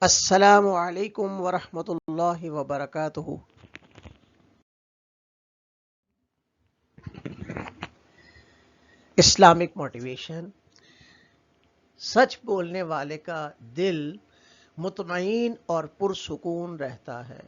अस्सलामु अलैकुम वरहमतुल्लाहि वबरकातुहू। Islamic motivation. सच बोलने वाले का दिल मुतमईन और पुरसुकून रहता है,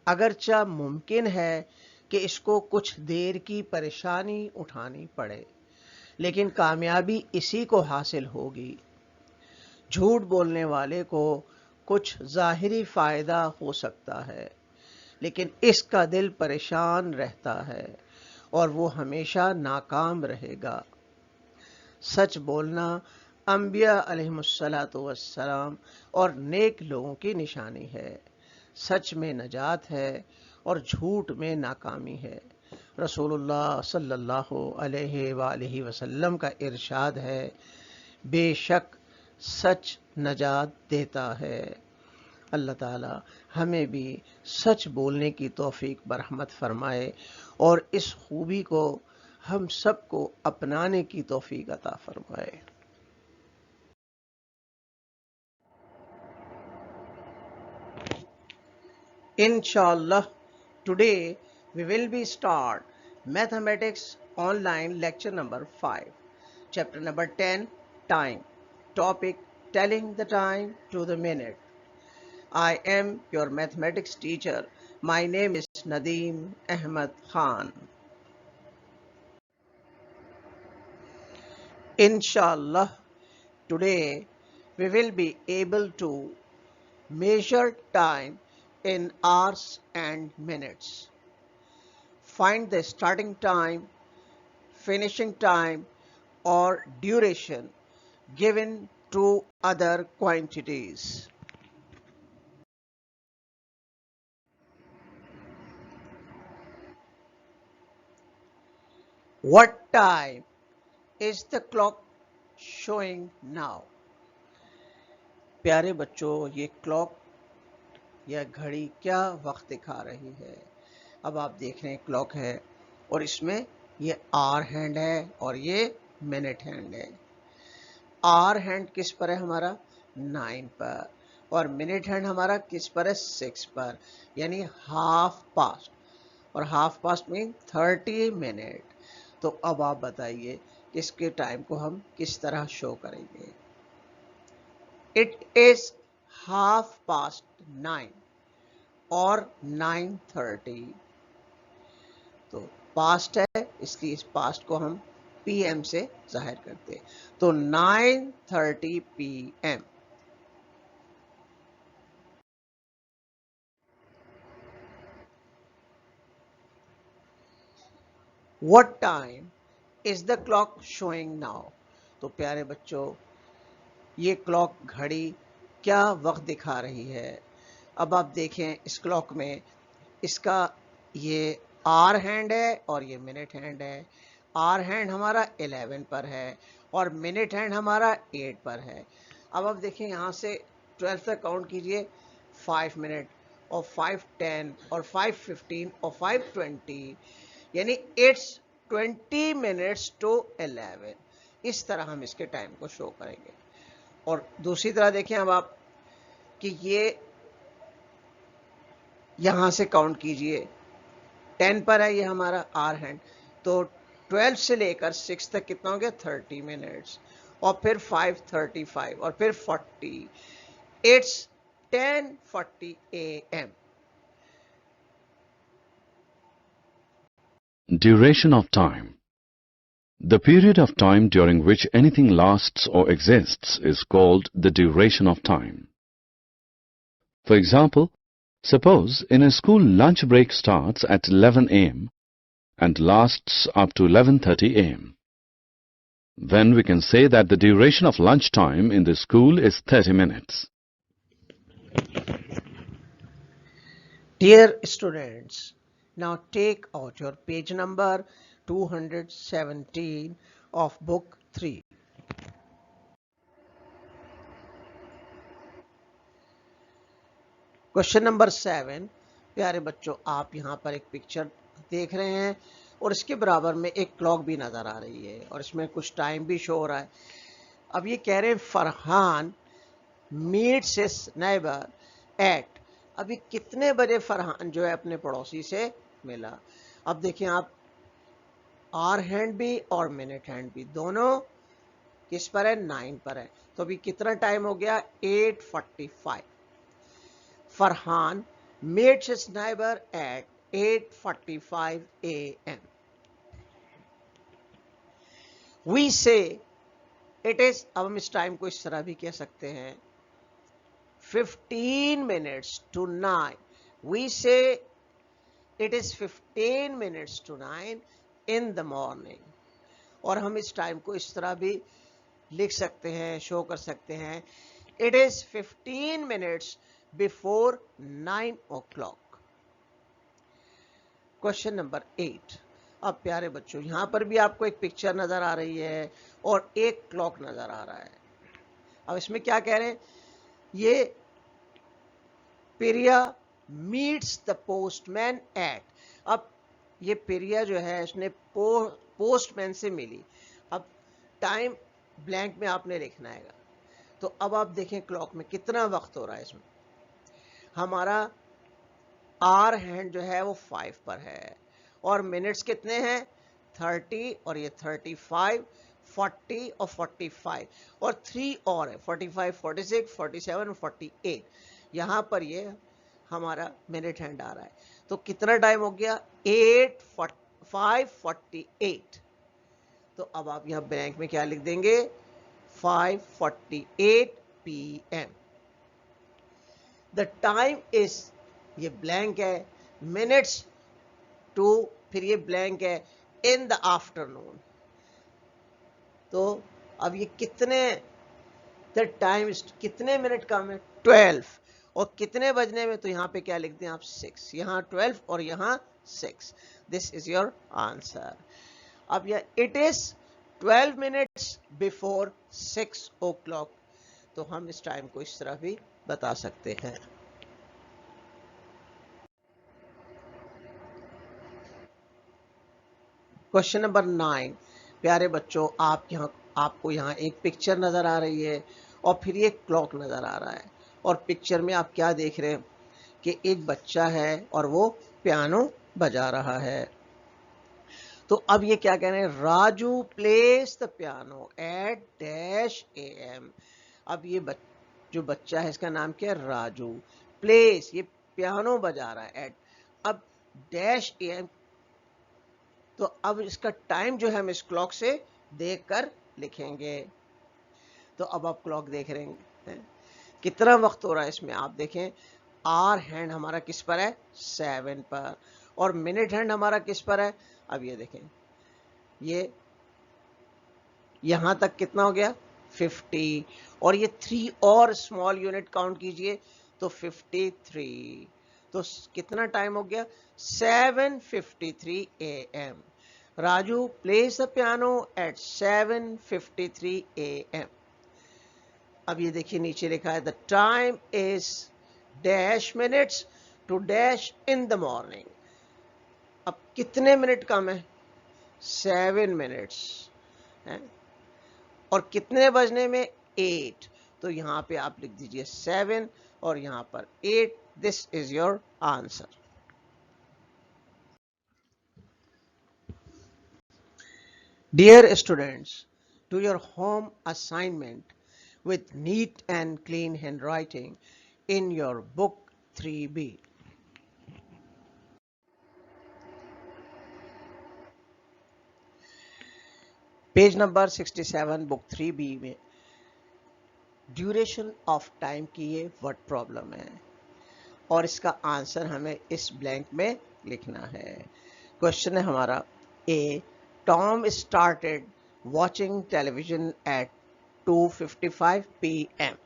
अगरचा मुमकिन है कि इसको कुछ देर की परेशानी उठानी पड़े, लेकिन कामयाबी इसी को हासिल होगी। झूठ बोलने वाले को कुछ ज़ाहिरी फ़ायदा हो सकता है, लेकिन इसका दिल परेशान रहता है और वो हमेशा नाकाम रहेगा। सच बोलना अंबिया अलैहिमुस्सलातु वस्सलाम और नेक लोगों की निशानी है। सच में नजात है और झूठ में नाकामी है। रसूलुल्लाह सल्लल्लाहु अलैहि वसल्लम का इरशाद है, बेशक सच नजात देता है। अल्लाह ताला हमें भी सच बोलने की तौफीक बरहमत फरमाए और इस खूबी को हम सबको अपनाने की तौफीक अता फरमाए। Inshallah, today we will be start mathematics online lecture number 5, chapter number 10, time. Topic, telling the time to the minute. I am your mathematics teacher. My name is Nadeem Ahmed Khan. Inshallah, today we will be able to measure time in hours and minutes. Find the starting time, finishing time, or duration given to other quantities. What time is the clock showing now? प्यारे बच्चों, ये clock या घड़ी क्या वक्त दिखा रही है? अब आप देख रहे हैं क्लॉक है और इसमें ये आवर हैंड है और ये मिनट हैंड है। आवर हैंड किस पर है हमारा? 9 पर, और मिनट हैंड हमारा किस पर है? 6 पर, यानी हाफ पास्ट, और हाफ पास्ट मीन 30 मिनट। तो अब आप बताइए इसके टाइम को हम किस तरह शो करेंगे? इट इज हाफ पास्ट 9 और 9:30। तो पास्ट है, इसलिए इस पास्ट को हम पीएम से जाहिर करते हैं। तो 9:30 PM। What time is the clock showing now? तो प्यारे बच्चों, ये क्लॉक घड़ी क्या वक्त दिखा रही है? अब आप देखें इस क्लॉक में इसका ये आवर हैंड है और ये मिनट हैंड है। आवर हैंड हमारा 11 पर है और मिनट हैंड हमारा 8 पर है। अब आप देखें यहाँ से 12 तक काउंट कीजिए। 5 मिनट और 5:10 और 5:15 और 5:20, यानी इट्स 20 मिनट्स टू 11। इस तरह हम इसके टाइम को शो करेंगे। और दूसरी तरह देखें अब आप कि ये यहां से काउंट कीजिए, 10 पर है ये हमारा आवर हैंड, तो 12 से लेकर 6 तक कितना हो गया? 30 मिनट्स, और फिर 5:35 और फिर 40। It's 10:40 AM। Duration of time. The period of time during which anything lasts or exists is called the duration of time. For example, suppose in a school lunch break starts at 11 am and lasts up to 11:30 am. Then we can say that the duration of lunch time in the school is 30 minutes. Dear students, now take out your page number 217 of book 3. Question number 7। प्यारे बच्चों, आप यहाँ पर एक picture देख रहे हैं और इसके बराबर में एक क्लॉक भी नज़र आ रही है और इसमें कुछ टाइम भी शो हो रहा है। अब ये कह रहे हैं Farhan meets his neighbour at, अभी कितने बजे फरहान जो है अपने पड़ोसी से मिला। अब देखिए आप, आवर हैंड भी और मिनट हैंड भी दोनों किस पर है, 9 पर है। तो अभी कितना टाइम हो गया, 8:45। Farhan meets his neighbor at 8:45 a.m. We say it is, अब हम इस टाइम को इस तरह भी कह सकते हैं, 15 minutes to 9. We say it is 15 minutes to 9 in the morning. और हम इस टाइम को इस तरह भी लिख सकते हैं, शो कर सकते हैं, it is 15 minutes before 9 o'clock. Question number 8। अब प्यारे बच्चों, यहां पर भी आपको एक पिक्चर नजर आ रही है और एक क्लॉक नजर आ रहा है। अब इसमें क्या कह रहे हैं, ये पिरिया मीट्स द पोस्टमैन एट, अब ये पिरिया जो है इसने पोस्टमैन से मिली। अब टाइम ब्लैंक में आपने लिखना है। तो अब आप देखें क्लॉक में कितना वक्त हो रहा है। इसमें हमारा आवर हैंड जो है वो 5 पर है और मिनट्स कितने हैं, 30 और ये 35, 40 और 45 और 3 और है, 45, 46, 47 और 48। यहां पर ये हमारा मिनट हैंड आ रहा है। तो कितना टाइम हो गया, 5:48। तो अब आप यहां ब्लैंक में क्या लिख देंगे, 5:48 PM। द टाइम इज, ये ब्लैंक है, मिनट्स टू, फिर ये ब्लैंक है, इन द आफ्टरनून। तो अब ये कितने, द टाइम कितने मिनट कम है, 12। और कितने बजने में, तो यहां पे क्या लिख दें आप, 6। यहां 12 और यहां 6। This is your answer. अब यह it is 12 minutes before 6 o'clock। तो हम इस टाइम को इस तरह भी बता सकते हैं। Question number 9। प्यारे बच्चों, आपको यहाँ एक पिक्चर नजर आ रही है और फिर ये क्लॉक नजर आ रहा है। और पिक्चर में आप क्या देख रहे हैं कि एक बच्चा है और वो पियानो बजा रहा है। तो अब ये क्या कह रहे हैं, Raju plays the piano at dash AM। अब ये जो बच्चा है इसका नाम क्या है, राजू। प्लेस, ये पियानो बजा रहा है, एट, अब डैश AM। तो अब इसका टाइम जो है हम इस क्लॉक से देखकर लिखेंगे। तो अब आप क्लॉक देख रहे हैं कितना वक्त हो रहा है। इसमें आप देखें, आवर हैंड हमारा किस पर है, 7 पर, और मिनट हैंड हमारा किस पर है। अब ये देखें, ये यहां तक कितना हो गया, 50, और ये 3 और स्मॉल यूनिट काउंट कीजिए तो 53। तो कितना टाइम हो गया, 7:53 AM। Raju plays the piano at 7:53 AM। अब ये देखिए नीचे लिखा है, the time is dash minutes to dash in the morning. अब कितने मिनट कम है, 7 मिनट्स है, और कितने बजने में, 8। तो यहां पे आप लिख दीजिए 7 और यहां पर 8। This is your answer. Dear students, do your home assignment with neat and clean handwriting in your book 3B. Page number 67 book 3B में ड्यूरेशन ऑफ टाइम की ये वर्ड प्रॉब्लम है और इसका आंसर हमें इस ब्लैंक में लिखना है। क्वेश्चन है हमारा, a Tom started watching television at 2:55 PM.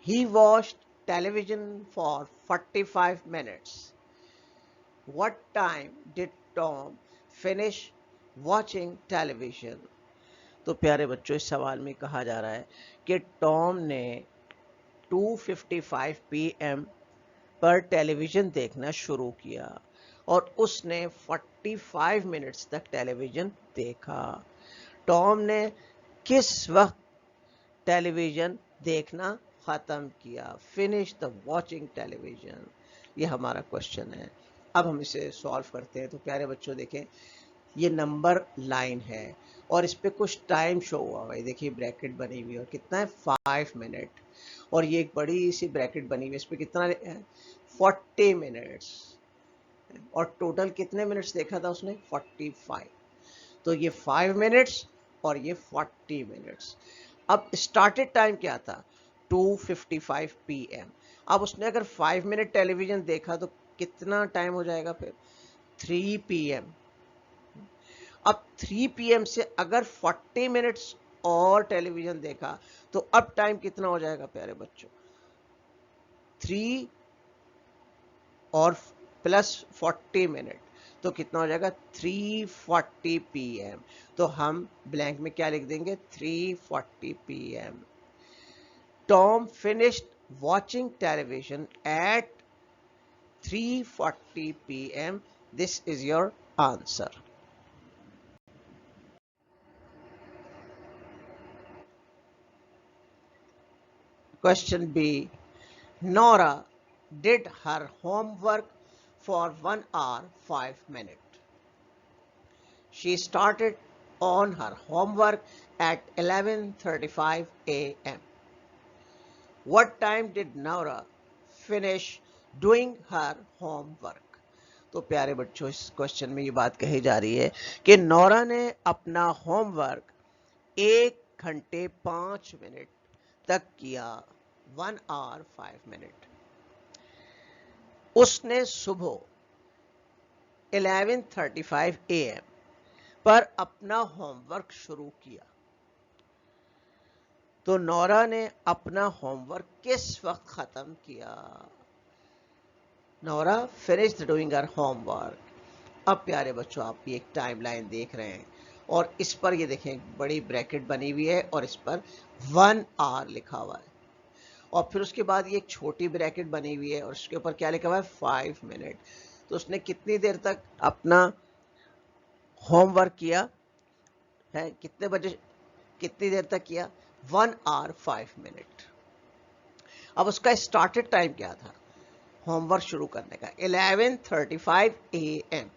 He watched television for 45 minutes. What time did Tom finish watching television? तो प्यारे बच्चों, इस सवाल में कहा जा रहा है कि टॉम ने 2:55 PM पर टेलीविजन देखना शुरू किया और उसने 45 मिनट्स तक टेलीविजन देखा। टॉम ने किस वक्त टेलीविजन देखना खत्म किया, फिनिश द वॉचिंग टेलीविजन। ये हमारा क्वेश्चन है। अब हम इसे सॉल्व करते हैं। तो प्यारे बच्चों देखें, ये नंबर लाइन है और इस पे कुछ टाइम शो हुआ हुआ है। देखिए ब्रैकेट बनी हुई है और कितना है 5 मिनट, और ये एक बड़ी सी ब्रैकेट बनी हुई है, इस पे कितना है 40 मिनट्स, और टोटल कितने मिनट्स देखा था उसने 45। तो ये 5 मिनट्स और ये 40 मिनट्स। अब स्टार्टेड टाइम क्या था 2:55 PM। अब उसने अगर 5 मिनट टेलीविजन देखा तो कितना टाइम हो जाएगा फिर 3 PM। अब 3 PM से अगर 40 मिनट्स और टेलीविजन देखा तो अब टाइम कितना हो जाएगा प्यारे बच्चों 3 और प्लस 40 मिनट, तो कितना हो जाएगा 3:40 PM। तो हम ब्लैंक में क्या लिख देंगे 3:40 PM। Tom finished watching television at 3:40 PM। This is your answer. Question B. Nora did her homework for 1 hour 5 minutes. She started on her homework at 11:35 AM. What time did Nora finish doing her homework? तो प्यारे बच्चों इस question में ये बात कही जा रही है कि नोरा ने अपना होमवर्क 1 घंटे 5 मिनट तक किया, 1 hour 5 minutes। उसने सुबह 11:35 AM पर अपना होमवर्क शुरू किया। तो नोरा ने अपना होमवर्क किस वक्त खत्म किया? Nora finished doing her homework. अब प्यारे बच्चों आप ये एक टाइमलाइन देख रहे हैं और इस पर ये देखें बड़ी ब्रैकेट बनी हुई है और इस पर 1 hour लिखा हुआ है, और फिर उसके बाद ये एक छोटी ब्रैकेट बनी हुई है और उसके ऊपर क्या लिखा हुआ है 5 मिनट। तो उसने कितनी देर तक अपना होमवर्क किया है, कितने बजे कितनी देर तक किया 1 hour 5 minutes। अब उसका स्टार्टेड टाइम क्या था होमवर्क शुरू करने का 11:35 AM।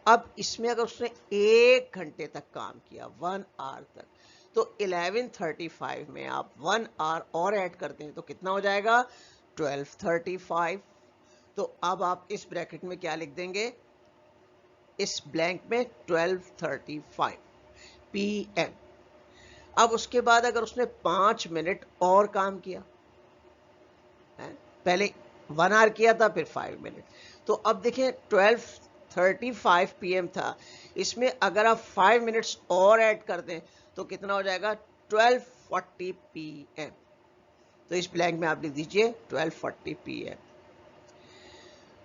अब इसमें अगर उसने 1 घंटे तक काम किया 1 hour तक, तो 11:35 में आप 1 hour और ऐड करते हैं तो कितना हो जाएगा 12:35। तो अब आप इस ब्रैकेट में क्या लिख देंगे, इस ब्लैंक में 12:35 PM। अब उसके बाद अगर उसने 5 मिनट और काम किया है, पहले 1 hour किया था फिर 5 मिनट, तो अब देखें 12:35 PM था, इसमें अगर आप 5 मिनट्स और ऐड कर दें तो कितना हो जाएगा 12:40 PM। तो इस ब्लैंक में आप लिख दीजिए 12:40 PM।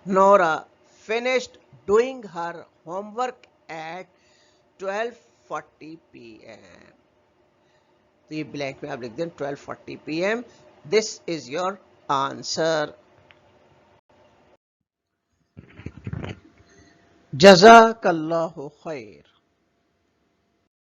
Nora finished doing her homework eight 12:40 PM। तो ये ब्लैंक में आप लिख दें 12:40 PM। This is your answer. जज़ाकल्लाहु खैर।